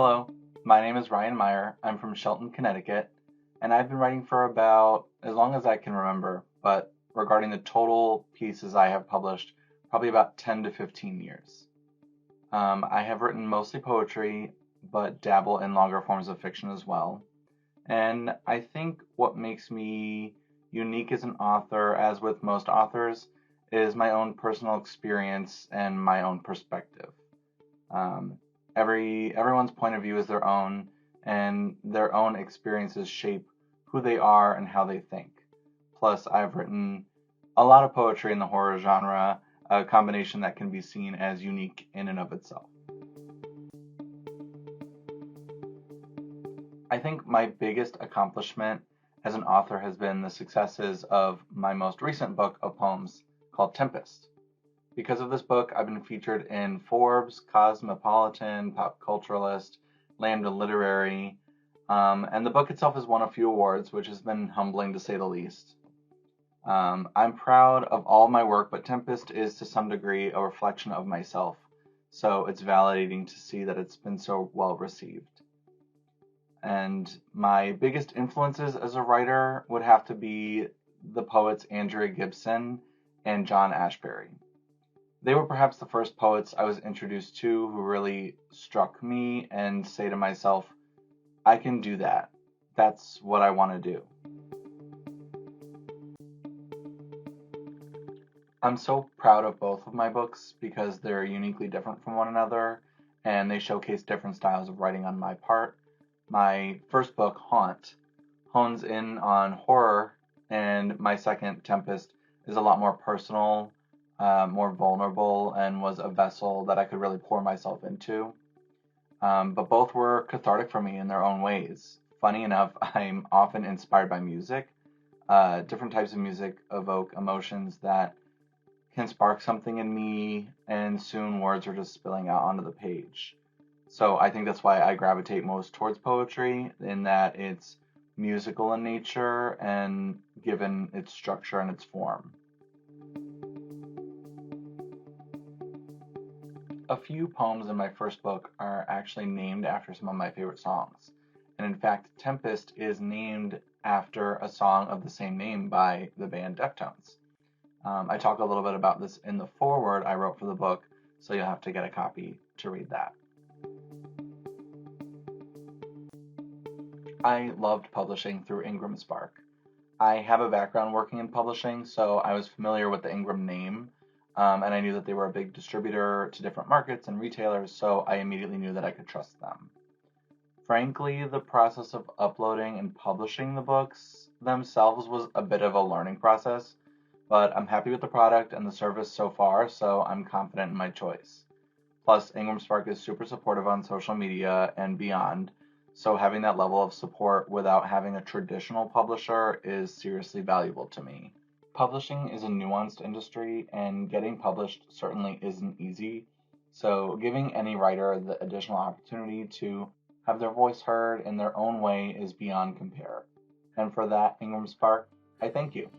Hello, my name is Ryan Meyer. I'm from Shelton, Connecticut, and I've been writing for about as long as I can remember, but regarding the total pieces I have published, probably about 10 to 15 years. I have written mostly poetry, but dabble in longer forms of fiction as well. And I think what makes me unique as an author, as with most authors, is my own personal experience and my own perspective. Um, everyone's point of view is their own, and their own experiences shape who they are and how they think. Plus, I've written a lot of poetry in the horror genre, a combination that can be seen as unique in and of itself. I think my biggest accomplishment as an author has been the successes of my most recent book of poems called Tempest. Because of this book, I've been featured in Forbes, Cosmopolitan, Pop Culturalist, Lambda Literary, and the book itself has won a few awards, which has been humbling to say the least. I'm proud of all my work, but Tempest is to some degree a reflection of myself, so it's validating to see that it's been so well received. And my biggest influences as a writer would have to be the poets Andrea Gibson and John Ashbery. They were perhaps the first poets I was introduced to who really struck me and say to myself, I can do that. That's what I want to do. I'm so proud of both of my books because they're uniquely different from one another and they showcase different styles of writing on my part. My first book, Haunt, hones in on horror, and my second, Tempest, is a lot more personal, more vulnerable, and was a vessel that I could really pour myself into. But both were cathartic for me in their own ways. Funny enough, I'm often inspired by music. Different types of music evoke emotions that can spark something in me, and soon words are just spilling out onto the page. So I think that's why I gravitate most towards poetry, in that it's musical in nature and given its structure and its form. A few poems in my first book are actually named after some of my favorite songs. And in fact, Tempest is named after a song of the same name by the band Deftones. I talk a little bit about this in the foreword I wrote for the book, so you'll have to get a copy to read that. I loved publishing through IngramSpark. I have a background working in publishing, so I was familiar with the Ingram name, and I knew that they were a big distributor to different markets and retailers, so I immediately knew that I could trust them. Frankly, the process of uploading and publishing the books themselves was a bit of a learning process, but I'm happy with the product and the service so far, so I'm confident in my choice. Plus, IngramSpark is super supportive on social media and beyond, so having that level of support without having a traditional publisher is seriously valuable to me. Publishing is a nuanced industry, and getting published certainly isn't easy, so giving any writer the additional opportunity to have their voice heard in their own way is beyond compare. And for that, IngramSpark, I thank you.